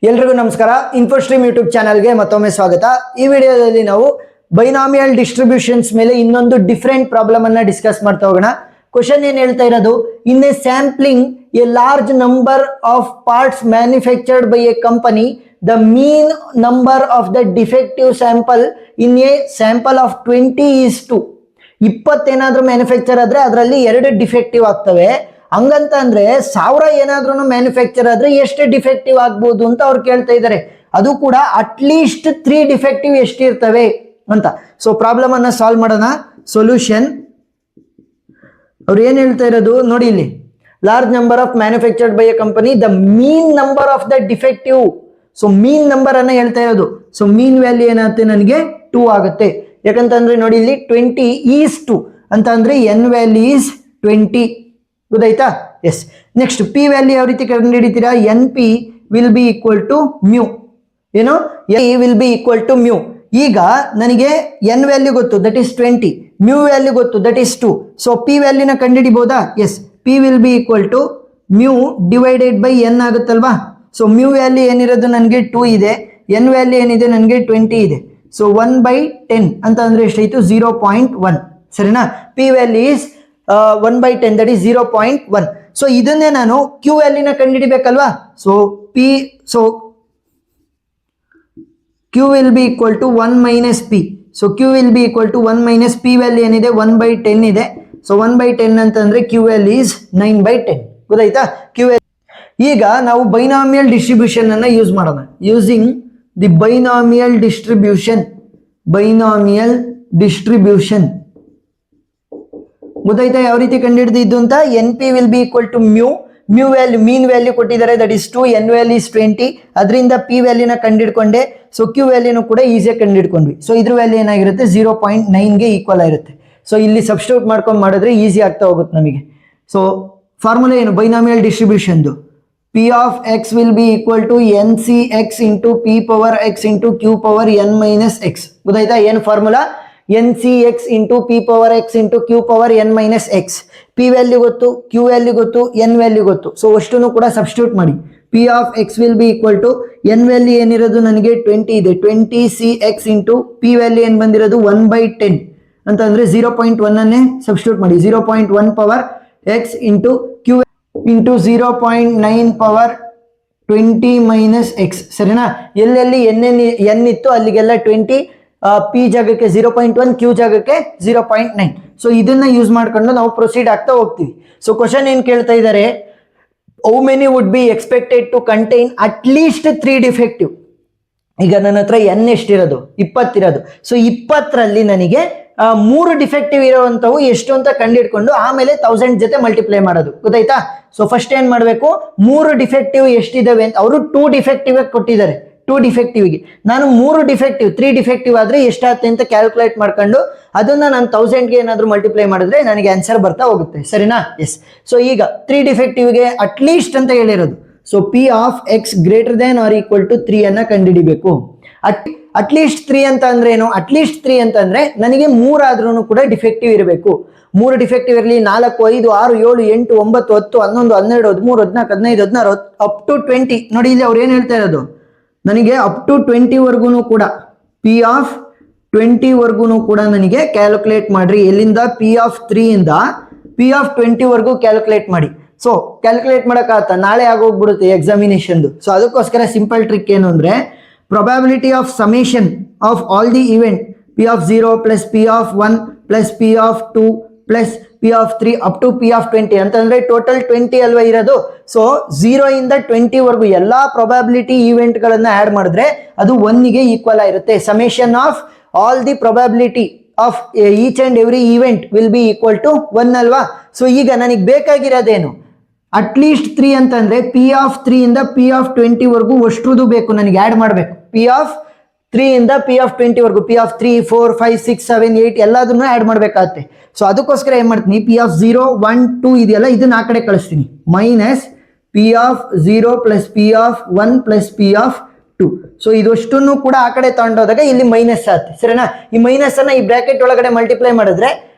ಎಲ್ರಿಗೂ ನಮಸ್ಕಾರ. ಇನ್ಫೋಸ್ಟ್ರೀಮ್ ಯೂಟ್ಯೂಬ್ ಚಾನಲ್ಗೆ ಮತ್ತೊಮ್ಮೆ ಸ್ವಾಗತ. ಈ ವಿಡಿಯೋದಲ್ಲಿ ನಾವು ಬೈನಾಮಿಯಲ್ ಡಿಸ್ಟ್ರಿಬ್ಯೂಷನ್ಸ್ ಮೇಲೆ ಇನ್ನೊಂದು ಡಿಫರೆಂಟ್ ಪ್ರಾಬ್ಲಮ್ ಅನ್ನ ಡಿಸ್ಕಸ್ ಮಾಡ್ತಾ ಹೋಗೋಣ. ಕ್ವಶನ್ ಏನ್ ಹೇಳ್ತಾ ಇರೋದು, in a sampling A large number of parts manufactured by A company, the mean number of the defective sample in a sample of 20 is 2. 20 ಏನಾದ್ರೂ ಮ್ಯಾನುಫ್ಯಾಕ್ಚರ್ ಆದ್ರೆ ಅದರಲ್ಲಿ 2 ಡಿಫೆಕ್ಟಿವ್ ಆಗ್ತವೆ. ಹಂಗಂತ ಅಂದ್ರೆ 1000 ಏನಾದ್ರೂ ಮ್ಯಾನುಫ್ಯಾಕ್ಚರ್ ಆದ್ರೆ ಎಷ್ಟು ಡಿಫೆಕ್ಟಿವ್ ಆಗ್ಬೋದು ಅಂತ ಅವ್ರು ಕೇಳ್ತಾ ಇದ್ದಾರೆ. ಅದು ಕೂಡ ಅಟ್ಲೀಸ್ಟ್ 3 ಡಿಫೆಕ್ಟಿವ್ ಎಷ್ಟಿರ್ತವೆ ಅಂತ. ಸೊ ಪ್ರಾಬ್ಲಮ್ ಅನ್ನ ಸಾಲ್ವ್ ಮಾಡೋಣ. ಸೊಲ್ಯೂಷನ್ ಅವ್ರು ಏನ್ ಹೇಳ್ತಾ ಇರೋದು ನೋಡಿ, ಇಲ್ಲಿ large number of manufactured by A company, the mean number of the defective. So mean number ಅನ್ನ ಹೇಳ್ತಾ ಇರೋದು. ಸೊ ಮೀನ್ ವ್ಯಾಲ್ಯೂ ಏನಾಗುತ್ತೆ, ನನಗೆ 2 ಆಗುತ್ತೆ. ಯಾಕಂತಂದ್ರೆ ನೋಡಿ ಇಲ್ಲಿ 20 is 2 ಅಂತ ಅಂದ್ರೆ n ವ್ಯಾಲ್ಯೂ is 20. ಗೊತ್ತಾಯ್ತಾ? ಎಸ್. ನೆಕ್ಸ್ಟ್ ಪಿ ವ್ಯಾಲ್ಯೂ ಯಾವ ರೀತಿ ಕಂಡು ಹಿಡಿತೀರಾ? N p will be equal to mu. ಏನು? Will be equal to mu. ಈಗ ನನಗೆ ಎನ್ ವ್ಯಾಲ್ಯೂ ಗೊತ್ತು, ದಟ್ ಈಸ್ 20. ಮ್ಯೂ ವ್ಯಾಲ್ಯೂ ಗೊತ್ತು, ದಟ್ ಈಸ್ 2. ಸೊ ಪಿ ವ್ಯಾಲ್ಯೂನ ಕಂಡುಹಿಡಿಬಹುದಾ? Yes. P will be equal to mu divided by n ಆಗುತ್ತಲ್ವಾ? So mu value ಏನಿರೋದು ನನಗೆ 2 ಇದೆ, ಎನ್ ವ್ಯಾಲ್ಯೂ ಏನಿದೆ ನನಗೆ 20 ಇದೆ. ಸೊ 1/10 ಅಂತ ಅಂದ್ರೆ ಎಷ್ಟಾಯ್ತು? 0.1. ಸರಿನಾ? P value is 1/10, that is 0.1. So ಇದನ್ನೇ ನಾನು ಕ್ಯೂ ವ್ಯಾಲ್ಯೂನ ಕಂಡುಹಿಡಿಬೇಕಲ್ವಾ? So q will be equal to 1 minus p. So q will be equal to 1 minus p value ಏನಿದೆ 1/10 ಇದೆ. ಸೊ 1/10 ಅಂತಂದ್ರೆ ಕ್ಯೂ ವ್ಯಾಲ್ಯೂ ಇಸ್ 9/10. ಗೊತ್ತಾಯ್ತಾ? Q value. ಈಗ ನಾವು ಬೈನಾಮಿಯಲ್ ಡಿಸ್ಟ್ರಿಬ್ಯೂಷನ್ ಅನ್ನ ಯೂಸ್ ಮಾಡೋಣ. Using the binomial distribution. ಗೊತ್ತಾಯ್ತಾ ಯಾವ ರೀತಿ ಕಂಡುಹಿಡಿದಿದ್ದು ಅಂತ? N p will be equal to mu. Mu value mean value ಕೊಟ್ಟಿದ್ದಾರೆ, that is 2. N value is 20. ಅದರಿಂದ ಪಿ ವ್ಯಾಲ್ಯೂನ ಕಂಡುಹಿಡ್ಕೊಂಡೆ. ಸೊ ಕ್ಯೂ ವ್ಯಾಲ್ಯೂನು ಕೂಡ ಈಸಿಯಾಗಿ ಕಂಡುಹಿಡ್ಕೊಂಡ್ವಿ. ಸೊ ಇದ್ರ ವ್ಯಾಲ್ಯೂ ಏನಾಗಿರುತ್ತೆ? 0.9ಗೆ ಈಕ್ವಲ್ ಆಗಿರುತ್ತೆ. ಸೊ ಇಲ್ಲಿ ಸಬ್ಸ್ಟಿಟ್ಯೂಟ್ ಮಾಡ್ಕೊಂಡು ಮಾಡಿದ್ರೆ ಈಸಿ ಆಗ್ತಾ ಹೋಗುತ್ತೆ ನಮಗೆ. ಸೊ ಫಾರ್ಮುಲಾ ಏನು ಬೈನಾಮಿಯಲ್ ಡಿಸ್ಟ್ರಿಬ್ಯೂಷನ್ದು? P of X will be equal to N C X into P power X into Q power N minus X. ಗೊತ್ತಾಯ್ತಾ? ಏನು formula? N C X into P power X into Q power N minus X. P value ಗೊತ್ತು, Q value ಗೊತ್ತು, N value ಗೊತ್ತು. So ಅಷ್ಟನ್ನು ಕೂಡ substitute ಮಾಡಿ. P of X will be equal to N value ಏನಿರೋದು ನನಗೆ 20 ಇದೆ, 20 C X into P value ಏನು ಬಂದಿರೋದು 1/10 ಅಂತ ಅಂದ್ರೆ 0.1 ಅನ್ನೇ ಸಬ್ಸ್ಟಿಟ್ಯೂಟ್ ಮಾಡಿ. 0.1 power X into q into 0.9 power 20 minus x. ಸರಿನಾ? ಎಲ್ಲೆಲ್ಲಿ ಎನ್ ಇತ್ತು ಅಲ್ಲಿಗೆಲ್ಲ 20, ಪಿ ಜಾಗಕ್ಕೆ 0.1, ಕ್ಯೂ ಜಾಗಕ್ಕೆ 0.9. ಸೊ ಇದನ್ನ ಯೂಸ್ ಮಾಡ್ಕೊಂಡು ನಾವು ಪ್ರೊಸೀಡ್ ಆಗ್ತಾ ಹೋಗ್ತೀವಿ. ಸೊ ಕ್ವಶನ್ ಏನ್ ಕೇಳ್ತಾ ಇದ್ದಾರೆ, how many would be expected to contain at least 3 defective. ಈಗ ನನ್ನ ಹತ್ರ ಎನ್ ಎಷ್ಟಿರೋದು? 20 ಇರೋದು. ಸೊ 20ರಲ್ಲಿ ನನಗೆ 3 ಡಿಫೆಕ್ಟಿವ್ ಇರುವಂತವು ಎಷ್ಟು ಅಂತ ಕಂಡುಹಿಡ್ಕೊಂಡು ಆಮೇಲೆ 1000 ಜೊತೆ ಮಲ್ಟಿಪ್ಲೈ ಮಾಡೋದು. ಗೊತ್ತಾಯ್ತಾ? ಸೊ ಫಸ್ಟ್ ಏನ್ ಮಾಡಬೇಕು, 3 ಡಿಫೆಕ್ಟಿವ್ ಎಷ್ಟಿದಾವೆ ಅಂತ ಅವರು 2 ಡಿಫೆಕ್ಟಿವ್ ಕೊಟ್ಟಿದ್ದಾರೆ. 2 ಡಿಫೆಕ್ಟಿವ್ಗೆ ನಾನು 3 ಡಿಫೆಕ್ಟಿವ್ 3 ಡಿಫೆಕ್ಟಿವ್ ಆದ್ರೆ ಎಷ್ಟಾಗುತ್ತೆ ಅಂತ ಕ್ಯಾಲ್ಕುಲೇಟ್ ಮಾಡ್ಕೊಂಡು ಅದನ್ನ ನಾನು 1000ಗೆ ಏನಾದ್ರು ಮಲ್ಟಿಪ್ಲೈ ಮಾಡಿದ್ರೆ ನನಗೆ ಆನ್ಸರ್ ಬರ್ತಾ ಹೋಗುತ್ತೆ. ಸರಿನಾ? ಎಸ್. ಸೊ ಈಗ 3 ಡಿಫೆಕ್ಟಿವ್ಗೆ ಅಟ್ಲೀಸ್ಟ್ ಅಂತ ಹೇಳಿರೋದು. So P of x greater than or equal to 3 ಅನ್ನ ಕಂಡುಹಿಡಿಬೇಕು. ಅಟ್ಲೀಸ್ಟ್ 3 ಅಂತ ಅಂದ್ರೆ ಏನು? ಅಟ್ಲೀಸ್ಟ್ 3 ಅಂತ ಅಂದ್ರೆ ನನಗೆ 3 ಆದ್ರೂ ಕೂಡ ಡಿಫೆಕ್ಟಿವ್ ಇರಬೇಕು. 3 ಡಿಫೆಕ್ಟಿವ್ ಇರಲಿ, 4, 5, 6, 7, 8, 9, 10, 11, 12, 13, 14, 15, 16 ಅಪ್ ಟು 20. ನೋಡಿ ಇಲ್ಲಿ ಅವ್ರು ಏನ್ ಹೇಳ್ತಾ ಇರೋದು, ನನಗೆ ಅಪ್ ಟು 20 ವರ್ಗು ಕೂಡ ಪಿ ಆಫ್ 20 ವರ್ಗು ಕೂಡ ನನಗೆ ಕ್ಯಾಲ್ಕುಲೇಟ್ ಮಾಡ್ರಿ. ಎಲ್ಲಿಂದ? ಪಿ ಆಫ್ 3 ಇಂದ ಪಿ ಆಫ್ 20 ವರ್ಗು ಕ್ಯಾಲ್ಕುಲೇಟ್ ಮಾಡಿ. ಸೊ ಕ್ಯಾಲ್ಕುಲೇಟ್ ಮಾಡಕ್ಕಾಗತ್ತ? ನಾಳೆ ಆಗೋಗ್ಬಿಡುತ್ತೆ ಎಕ್ಸಾಮಿನೇಷನ್ದು. ಸೊ ಅದಕ್ಕೋಸ್ಕರ ಸಿಂಪಲ್ ಟ್ರಿಕ್ ಏನು ಅಂದ್ರೆ, probability of summation of all the event p of 0 plus p of 1 plus p of 2 plus p of 3 up to p of 20 ಅಂತಂದ್ರೆ ಟೋಟಲ್ 20 ಅಲ್ವಾ ಇರೋದು. ಸೊ 0 ಇಂದ 20 ವರ್ಗು ಎಲ್ಲಾ ಪ್ರೊಬ್ಯಾಬಿಲಿಟಿ ಈವೆಂಟ್ ಗಳನ್ನ ಆಡ್ ಮಾಡಿದ್ರೆ ಅದು 1ಗೆ ಈಕ್ವಲ್ ಆಗಿರುತ್ತೆ. Summation of all the probability of each and every event will be equal to 1 ಅಲ್ವಾ. ಸೊ ಈಗ ನನಗೆ ಬೇಕಾಗಿರೋದೇನು? ಅಟ್ಲೀಸ್ಟ್ 3 ಅಂತಂದ್ರೆ ಪಿ ಆಫ್ 3 ಇಂದ ಪಿ ಆಫ್ 20 ವರ್ಗು ಅಷ್ಟ್ರದ್ದು ಬೇಕು ನನಗೆ ಆಡ್ ಮಾಡಬೇಕು. ಪಿ ಆಫ್ 3 ಇಂದ ಪಿ ಆಫ್ 20 ವರ್ಗು, ಪಿ ಆಫ್ 3, 4, 5, 6, 7, 8 ಎಲ್ಲದನ್ನು ಆಡ್ ಮಾಡ್ಬೇಕಾಗತ್ತೆ. ಸೊ ಅದಕ್ಕೋಸ್ಕರ ಏನ್ ಮಾಡ್ತೀನಿ, ಪಿ ಆಫ್ 0, 1, 2 ಇದೆಯಲ್ಲ ಇದನ್ನ ಆ ಕಡೆ ಕಳಿಸ್ತೀನಿ. Minus P of 0 plus P of 1 plus P of 2. So ಇದಷ್ಟನ್ನು ಕೂಡ ಆ ಕಡೆ ತಗೊಂಡೋದಾಗ ಇಲ್ಲಿ ಮೈನಸ್ ಆಗುತ್ತೆ. ಸರಿನಾ? ಈ ಮೈನಸ್ ಅನ್ನ ಈ ಬ್ರಾಕೆಟ್ ಒಳಗಡೆ ಮಲ್ಟಿಪ್ಲೈ ಮಾಡಿದ್ರೆ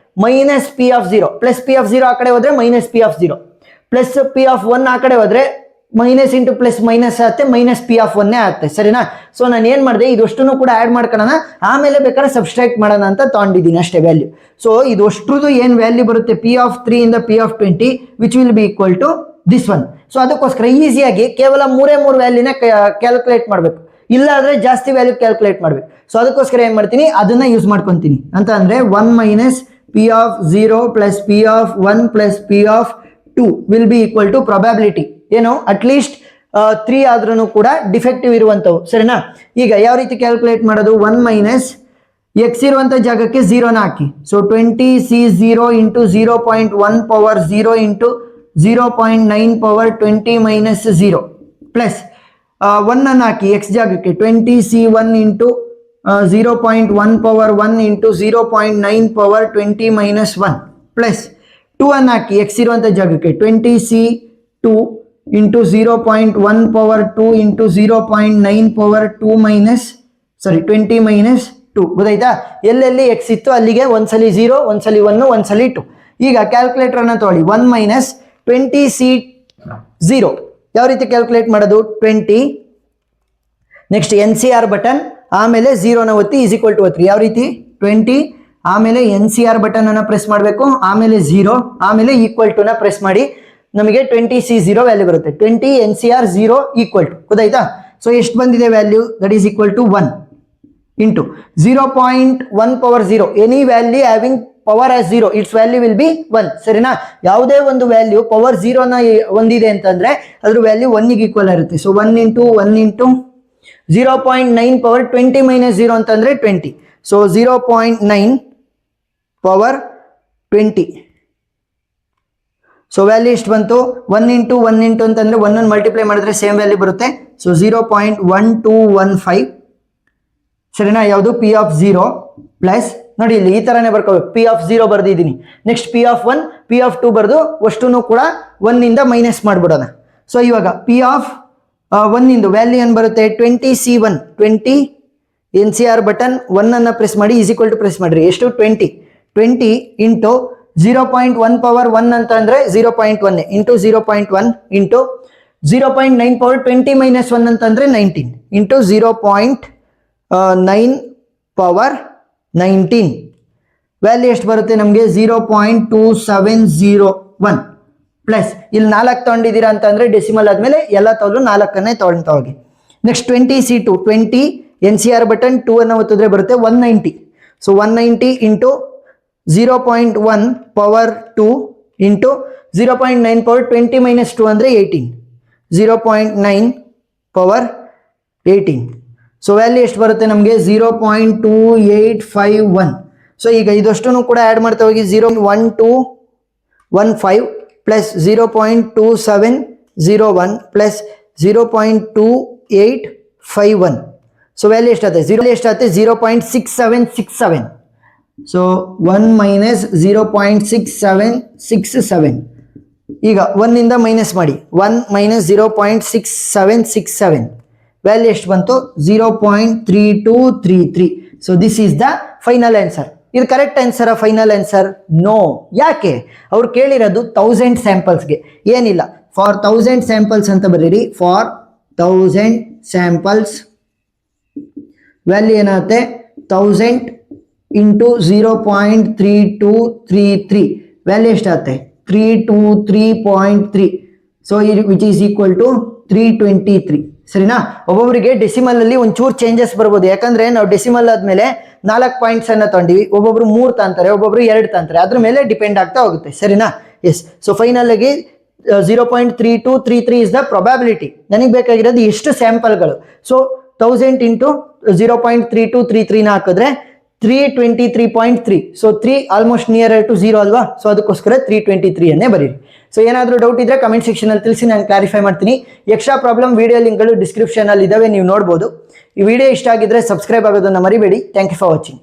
minus P of 0 plus P of 0 ಆ ಕಡೆ ಹೋದ್ರೆ minus P of 0 plus P of 1 ಆ ಕಡೆ ಹೋದ್ರೆ ಮೈನಸ್ ಇಂಟು ಪ್ಲಸ್ ಮೈನಸ್ ಆಗುತ್ತೆ, ಮೈನಸ್ ಪಿ ಆಫ್ ಒನ್ನೇ ಆಗುತ್ತೆ, ಸರಿನಾ. ಸೊ ನಾನು ಏನು ಮಾಡಿದೆ, ಇದಷ್ಟನ್ನು ಕೂಡ ಆ್ಯಡ್ ಮಾಡ್ಕೊಳ್ಳೋಣ, ಆಮೇಲೆ ಬೇಕಾದ್ರೆ ಸಬ್ಸ್ಟ್ರಾಕ್ಟ್ ಮಾಡೋಣ ಅಂತ ತೊಗೊಂಡಿದ್ದೀನಿ ಅಷ್ಟೇ ವ್ಯಾಲ್ಯೂ. ಸೊ ಇದು ಅಷ್ಟ್ರದ್ದು ಏನು ವ್ಯಾಲ್ಯೂ ಬರುತ್ತೆ, ಪಿ ಆಫ್ 3 ಇಂದ P of 20 which will be equal to this one. So ಅದಕ್ಕೋಸ್ಕರ ಈಸಿಯಾಗಿ ಕೇವಲ 3 ವ್ಯಾಲ್ಯೂನ ಕ್ಯಾಲ್ಕುಲೇಟ್ ಮಾಡಬೇಕು, ಇಲ್ಲ ಆದರೆ ಜಾಸ್ತಿ ವ್ಯಾಲ್ಯೂ ಕ್ಯಾಲ್ಕುಲೇಟ್ ಮಾಡಬೇಕು. ಸೊ ಅದಕ್ಕೋಸ್ಕರ ಏನು ಮಾಡ್ತೀನಿ, ಅದನ್ನ ಯೂಸ್ ಮಾಡ್ಕೊತೀನಿ ಅಂತ ಅಂದರೆ 1 minus P of 0 plus P of 1 plus P of 2 will be equal to probability ಏನು ಅಟ್ಲೀಸ್ಟ್ 3 ಆದ್ರೂ ಕೂಡ ಡಿಫೆಕ್ಟಿವ್ ಇರುವಂಥವು, ಸರಿನಾ. ಈಗ ಯಾವ ರೀತಿ ಕ್ಯಾಲ್ಕುಲೇಟ್ ಮಾಡೋದು, 1 ಮೈನಸ್ ಎಕ್ಸ್ ಇರುವಂಥ ಜಾಗಕ್ಕೆ 0ನ ಹಾಕಿ. So 20C0 into 0.1 power 0 into 0.9 power 20 minus 0 plus 1 ಅನ್ನು ಹಾಕಿ ಎಕ್ಸ್ ಜಾಗಕ್ಕೆ 20C1 into 0.1 power 1 into 0.9 power 20 minus 1 plus 2 ಅನ್ನು ಹಾಕಿ ಎಕ್ಸ್ ಇರುವಂಥ ಜಾಗಕ್ಕೆ 20C2 into 0.1 power 2 into 0.9 power 2 minus 20 minus 2. ಗೊತ್ತಾಯ್ತಾ, ಎಲ್ಲೆಲ್ಲಿ ಎಕ್ಸ್ ಇತ್ತು ಅಲ್ಲಿಗೆ ಒಂದ್ಸಲಿ 0, ಒಂದ್ಸಲಿ 1, ಒಂದ್ಸಲಿ 2. ಈಗ ಕ್ಯಾಲ್ಕುಲೇಟರ್ ಅನ್ನ ತಗೊಳ್ಳಿ, 1 ಮೈನಸ್ 20C0 ಯಾವ ರೀತಿ ಕ್ಯಾಲ್ಕುಲೇಟ್ ಮಾಡೋದು, 20 ನೆಕ್ಸ್ಟ್ NCR ಬಟನ್, ಆಮೇಲೆ 0ನ ಒತ್ತಿ ಈಸ್ ಈಕ್ವಲ್ ಟು 3. ಯಾವ ರೀತಿ 20 ಆಮೇಲೆ NCR ಬಟನ್ ಅನ್ನ ಪ್ರೆಸ್ ಮಾಡಬೇಕು, ಆಮೇಲೆ 0 ಆಮೇಲೆ ಈಕ್ವಲ್ ಟು ನ ಪ್ರೆಸ್ ಮಾಡಿ ನಮಗೆ 20C0 ವ್ಯಾಲ್ಯೂ ಬರುತ್ತೆ. 20 NCR 0 ಈಕ್ವಲ್ ಟು, ಗೊತ್ತಾಯ್ತಾ. ಸೊ ಎಷ್ಟು ಬಂದಿದೆ value, that is equal to 1 into 0.1 power 0 any value having power as 0 it's value will be 1, ಸರಿನಾ. ಯಾವುದೇ ಒಂದು ವ್ಯಾಲ್ಯೂ ಪವರ್ 0ನ ಹೊಂದಿದೆ ಅಂತಂದ್ರೆ ಅದ್ರ ವ್ಯಾಲ್ಯೂ 1ಗೆ ಈಕ್ವಲ್ ಇರುತ್ತೆ. ಸೊ 1 ಇಂಟು 0.9 ಪವರ್ 20 ಮೈನಸ್ 0 ಅಂತಂದ್ರೆ 20. So 0.9 power 20. ಸೊ ವ್ಯಾಲ್ಯೂ ಎಷ್ಟು ಬಂತು, 1 ಇಂಟು ಅಂತಂದ್ರೆ 1 ಮಲ್ಟಿಪ್ಲೈ ಮಾಡಿದ್ರೆ ಸೇಮ್ ವ್ಯಾಲ್ಯೂ ಬರುತ್ತೆ. ಸೊ 0.1215, ಸರಿನಾ. ಯಾವುದು ಪಿ ಆಫ್ 0 ಪ್ಲಸ್ ನೋಡಿ ಇಲ್ಲಿ ಈ ತರನೇ ಬರ್ಕೋಬೇಕು, ಪಿ ಆಫ್ 0 ಬರ್ದಿದ್ದೀನಿ, next P of 1 P of 2 ಬರ್ದು ಅಷ್ಟನ್ನು ಕೂಡ 1 ಇಂದ ಮೈನಸ್ ಮಾಡ್ಬಿಡೋಣ. ಸೊ ಇವಾಗ ಪಿ ಆಫ್ 1 ಇಂದು ವ್ಯಾಲ್ಯೂ ಏನು ಬರುತ್ತೆ, 20C1 20 NCR ಬಟನ್ 1 ಅನ್ನ ಪ್ರೆಸ್ ಮಾಡಿ ಈಸ್ ಈಕ್ವಲ್ ಟು ಪ್ರೆಸ್ ಮಾಡ್ರಿ, ಎಷ್ಟು 20 ಇಂಟು 0.1 ಪವರ್ 1 ಅಂತ ಅಂದ್ರೆ 0.1 ಇಂಟು 0.1 ಇಂಟು 0.9 ಪವರ್ 20 ಮೈನಸ್ 1 ಅಂತಂದ್ರೆ 19 ಇಂಟು 0.9 ಪವರ್ 19 ವ್ಯಾಲ್ಯೂ ಎಷ್ಟು ಬರುತ್ತೆ ನಮಗೆ, 0.2701 ಪ್ಲಸ್ ಇಲ್ಲಿ 4 ತಗೊಂಡಿದ್ದೀರಾ ಅಂತಂದ್ರೆ ಡೆಸಿಮಲ್ ಆದ್ಮೇಲೆ ಎಲ್ಲ ತಗೊಳ್ಳು 4ಅನ್ನೇ ತಗೊಳ್ತಾ ಹೋಗಿ. ನೆಕ್ಸ್ಟ್ 20C2 20 NCR ಬಟನ್ 2 ಅನ್ನು ಒತ್ತಿದ್ರೆ ಬರುತ್ತೆ 190. So 190 into 0.1 power 2 into 0.9 power 20 minus 2 ಅಂದರೆ 18, 0.9 ಪವರ್ 18. ಸೊ ವ್ಯಾಲ್ಯೂ ಎಷ್ಟು ಬರುತ್ತೆ ನಮಗೆ, 0.2851. ಸೊ ಈಗ ಇದಷ್ಟನ್ನು ಕೂಡ ಆ್ಯಡ್ ಮಾಡ್ತಾ ಹೋಗಿ 0.1215 ಪ್ಲಸ್ 0.2701 ಪ್ಲಸ್ 0.2851. ಸೊ ವ್ಯಾಲ್ಯೂ ಎಷ್ಟಾಗುತ್ತೆ, 0.6767. So 1 minus 0.6767. ಈಗ 1 ಇಂದ ಮೈನಸ್ ಮಾಡಿ, 1 ಮೈನಸ್ 0.6767 ವ್ಯಾಲ್ಯೂ ಎಷ್ಟು ಬಂತು, 0.3233. So this is the final answer. ಇದು correct answer, final answer no. ಯಾಕೆ, ಅವ್ರು ಕೇಳಿರೋದು 1000 ಸ್ಯಾಂಪಲ್ಸ್ಗೆ, ಏನಿಲ್ಲ ಫಾರ್ 1000 ಸ್ಯಾಂಪಲ್ಸ್ ಅಂತ ಬರೀರಿ. ಫಾರ್ 1000 ಸ್ಯಾಂಪಲ್ಸ್ ವ್ಯಾಲ್ಯೂ ಏನಾಗುತ್ತೆ, 1000 ಇಂಟು 0.3233 ವ್ಯಾಲ್ಯೂ ಎಷ್ಟಾಗುತ್ತೆ, 323.3. So which is equal to 323, ಸರಿನಾ. ಒಬ್ಬೊಬ್ಬರಿಗೆ ಡೆಸಿಮಲ್ ಅಲ್ಲಿ ಒಂಚೂರು ಚೇಂಜಸ್ ಬರ್ಬೋದು, ಯಾಕಂದ್ರೆ ನಾವು ಡೆಸಿಮಲ್ ಆದ್ಮೇಲೆ 4 ಪಾಯಿಂಟ್ಸ್ ಅನ್ನ ತಗೊಂಡಿವಿ, ಒಬ್ಬೊಬ್ರು 3 ತಂತಾರೆ, ಒಬ್ಬೊಬ್ರು 2 ತಂತಾರೆ, ಅದ್ರ ಮೇಲೆ ಡಿಪೆಂಡ್ ಆಗ್ತಾ ಹೋಗುತ್ತೆ, ಸರಿನಾ. ಎಸ್, ಸೊ ಫೈನಲ್ ಆಗಿ 0.3233 ಇಸ್ ದ ಪ್ರೊಬ್ಯಾಬಿಲಿಟಿ. ನನಗೆ ಬೇಕಾಗಿರೋದು ಎಷ್ಟು ಸ್ಯಾಂಪಲ್ಗಳು. ಸೊ 1000 ಇಂಟು 0.3233ನ ಹಾಕಿದ್ರೆ 323.3. ಸೊ 3 ಆಲ್ಮೋಸ್ಟ್ ನಿಯರ್ ಟು 0 ಅಲ್ವಾ. ಸೊ ಅದಕ್ಕೋಸ್ಕರ 323 ಅನ್ನೇ ಬರೀರಿ. ಸೊ ಏನಾದರೂ ಡೌಟ್ ಇದ್ರೆ ಕಮೆಂಟ್ ಸೆಕ್ಷನ್ ಅಲ್ಲಿ ತಿಳಿಸಿ, ನಾನು ಕ್ಲಾರಿಫೈ ಮಾಡ್ತೀನಿ. ಎಕ್ಸ್ಟ್ರಾ ಪ್ರಾಬ್ಲಮ್ ವಿಡಿಯೋ ಲಿಂಕ್ಗಳು ಡಿಸ್ಕ್ರಿಪ್ಷನ್ ಅಲ್ಲಿ ಇದಾವೆ, ನೀವು ನೋಡ್ಬೋದು. ಈ ವಿಡಿಯೋ ಇಷ್ಟ ಆಗಿದ್ರೆ ಸಬ್ಸ್ಕ್ರೈಬ್ ಆಗೋದನ್ನ ಮರಿಬೇಡಿ. Thank you for watching.